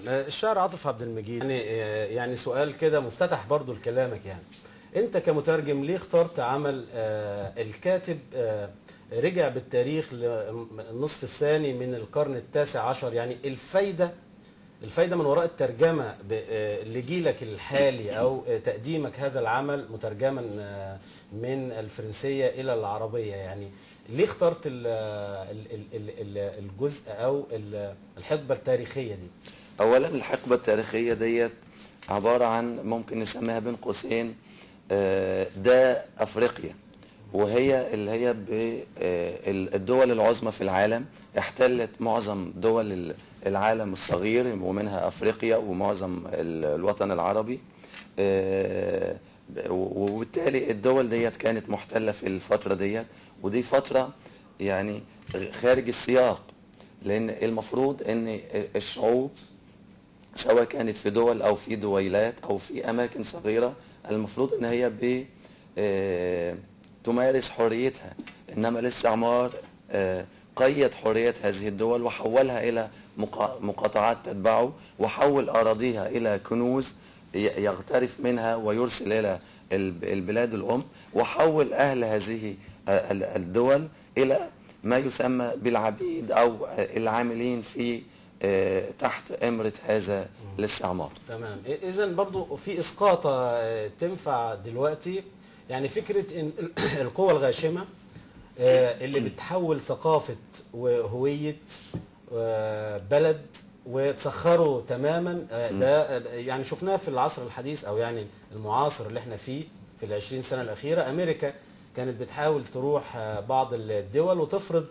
الشاعر عاطف عبد المجيد يعني سؤال كده مفتتح برضو لكلامك. يعني انت كمترجم ليه اخترت عمل الكاتب رجع بالتاريخ للنصف الثاني من القرن التاسع عشر؟ يعني الفايدة من وراء الترجمة لجيلك الحالي او تقديمك هذا العمل مترجما من الفرنسية الى العربية. يعني ليه اخترت الجزء او الحقبة التاريخية دي؟ اولا الحقبه التاريخيه ديت عباره عن ممكن نسميها بين قوسين ده افريقيا، وهي اللي هي الدول العظمى في العالم، احتلت معظم دول العالم الصغير ومنها افريقيا ومعظم الوطن العربي. وبالتالي الدول ديت كانت محتله في الفتره ديت، ودي فتره يعني خارج السياق، لان المفروض ان الشعوب سواء كانت في دول او في دويلات او في اماكن صغيره المفروض ان هي تمارس حريتها، انما الاستعمار قيد حريه هذه الدول وحولها الى مقاطعات تتبعه، وحول اراضيها الى كنوز يغترف منها ويرسل الى البلاد الام، وحول اهل هذه الدول الى ما يسمى بالعبيد او العاملين في تحت إمرة هذا الاستعمار. تمام. اذا برضو في اسقاطه تنفع دلوقتي، يعني فكره ان القوى الغاشمه اللي بتحول ثقافه وهويه بلد وتسخره تماما. ده يعني شفناه في العصر الحديث او يعني المعاصر اللي احنا فيه في ال20 سنه الاخيره. امريكا كانت بتحاول تروح بعض الدول وتفرض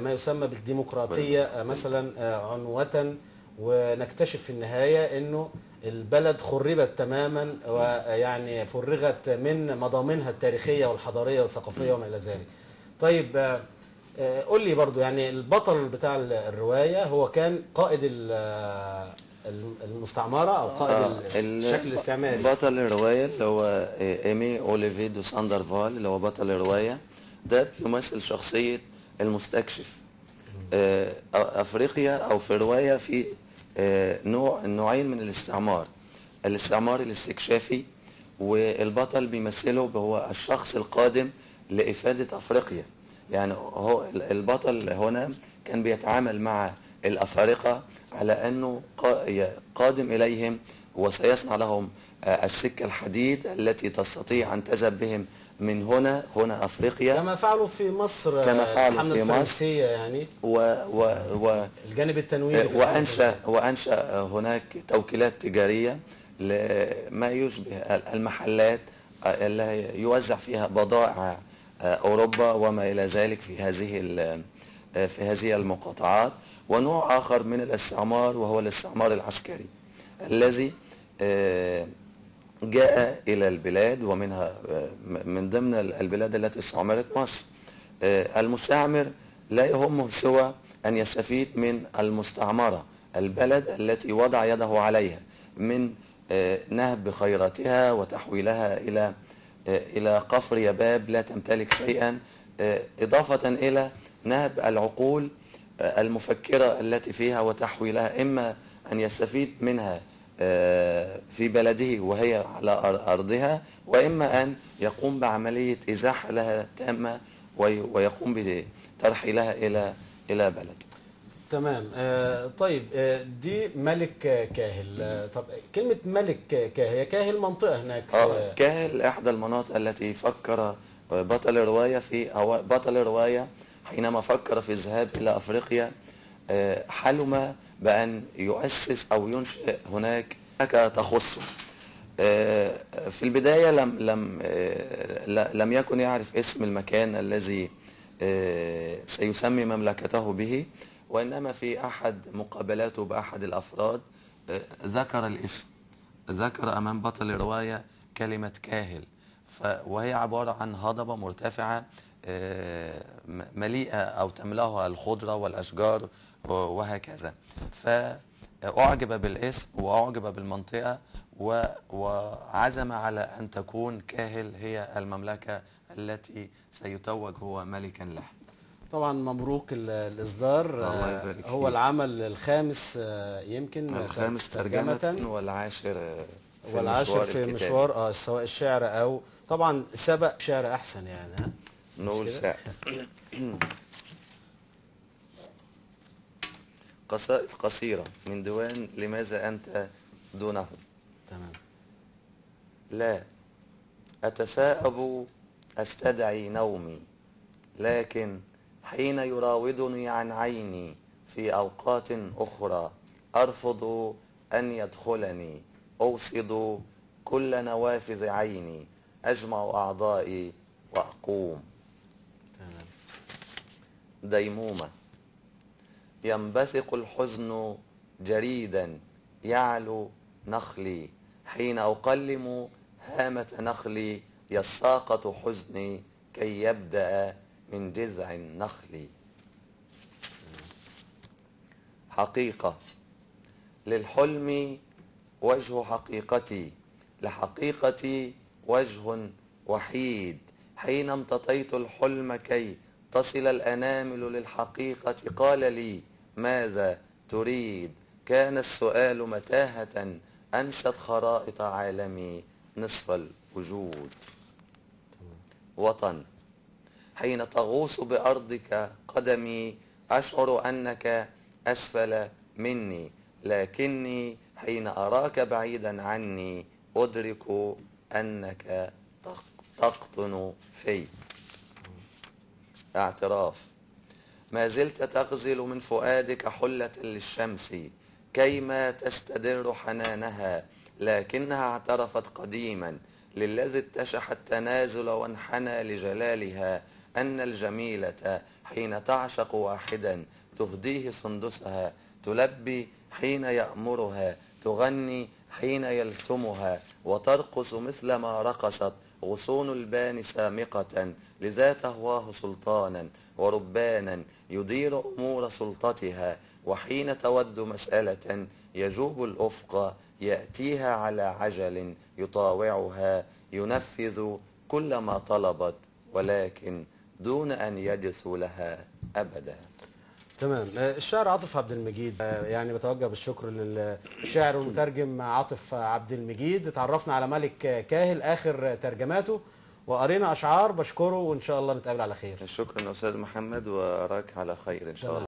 ما يسمى بالديمقراطيه مثلا عنوة، ونكتشف في النهايه انه البلد خربت تماما ويعني فرغت من مضامينها التاريخيه والحضاريه والثقافيه وما الى ذلك. طيب قول لي برضو، يعني البطل بتاع الروايه هو كان قائد المستعمره او قائد الشكل الاستعماري. بطل الرواية اللي هو إيمي أوليفي دو ساندرفال اللي هو بطل الرواية ده بيمثل شخصية المستكشف. أفريقيا أو في الرواية في نوعين من الاستعمار الاستكشافي، والبطل بيمثله هو الشخص القادم لإفادة أفريقيا. يعني هو البطل هنا كان بيتعامل مع الأفارقة على أنه قادم إليهم وسيصنع لهم السكة الحديد التي تستطيع أن تذهب بهم من هنا أفريقيا، كما فعلوا في مصر كما فعلوا الحملة في مصر. الفرنسية يعني الجانب التنويري في وأنشأ هناك توكيلات تجارية لما يشبه المحلات اللي يوزع فيها بضائع أوروبا وما إلى ذلك في هذه المقاطعات. ونوع آخر من الاستعمار وهو الاستعمار العسكري الذي جاء إلى البلاد، ومنها من ضمن البلاد التي استعمرت مصر. المستعمر لا يهمه سوى أن يستفيد من المستعمرة، البلد التي وضع يده عليها، من نهب خيراتها وتحويلها إلى قفر يباب لا تمتلك شيئا، إضافة إلى نهب العقول المفكرة التي فيها وتحويلها، إما أن يستفيد منها في بلده وهي على أرضها، وإما أن يقوم بعملية إزاحة لها تامة ويقوم بترحيلها إلى بلده. تمام. طيب دي ملك كاهل. طب كلمة ملك كاهل، هي كاهل منطقة هناك كاهل إحدى المناطق التي فكر بطل الرواية أو بطل الرواية حينما فكر في الذهاب إلى أفريقيا حلم بأن يؤسس أو ينشئ هناك تخصه. في البداية لم يكن يعرف اسم المكان الذي سيسمي مملكته به، وإنما في أحد مقابلاته بأحد الأفراد ذكر الاسم، ذكر أمام بطل الرواية كلمة كاهل، وهي عبارة عن هضبة مرتفعة مليئة أو تملأها الخضرة والأشجار وهكذا. فأعجب بالاسم وأعجب بالمنطقة وعزم على أن تكون كاهل هي المملكة التي سيتوج هو ملكا لها. طبعا مبروك الإصدار. الله يبارك هو فيك. العمل الخامس يمكن الخامس ترجمة والعاشر في والعاشر المشوار في الكتابي. مشوار سواء الشعر أو طبعا سبق شعر أحسن يعني، ها؟ مش نقول كده؟ شعر. قصائد قصيرة من ديوان لماذا أنت دونه. تمام. لا أتثاءب أستدعي نومي، لكن حين يراودني عن عيني في أوقات أخرى أرفض أن يدخلني، أوصد كل نوافذ عيني، أجمع أعضائي وأقوم. تمام. ديمومة. ينبثق الحزن جريدا يعلو نخلي، حين أقلم هامة نخلي يساقط حزني كي يبدأ من جذع النخل. حقيقة. للحلم وجه حقيقتي، لحقيقتي وجه وحيد، حين امتطيت الحلم كي تصل الأنامل للحقيقة قال لي ماذا تريد، كان السؤال متاهة أنست خرائط عالمي نصف الوجود. وطن. حين تغوص بأرضك قدمي أشعر أنك أسفل مني، لكني حين أراك بعيدا عني أدرك أنك تقطن في. اعتراف. ما زلت تغزل من فؤادك حلة للشمس كيما تستدر حنانها، لكنها اعترفت قديما للذي اتشح التنازل وانحنى لجلالها أن الجميلة حين تعشق واحدا تهديه سندسها، تلبي حين يأمرها، تغني حين يلثمها، وترقص مثلما رقصت غصون البان سامقة، لذا تهواه سلطانا وربانا يدير أمور سلطتها، وحين تود مسألة يجوب الأفق يأتيها على عجل يطاوعها، ينفذ كل ما طلبت ولكن دون أن يجثو لها أبدا. تمام. الشاعر عاطف عبد المجيد، يعني بتوجه بالشكر للشاعر والمترجم عاطف عبد المجيد. اتعرفنا على ملك كاهل آخر ترجماته وقرينا أشعار، بشكره وإن شاء الله نتقابل على خير. شكرا أستاذ محمد وأراك على خير إن شاء الله.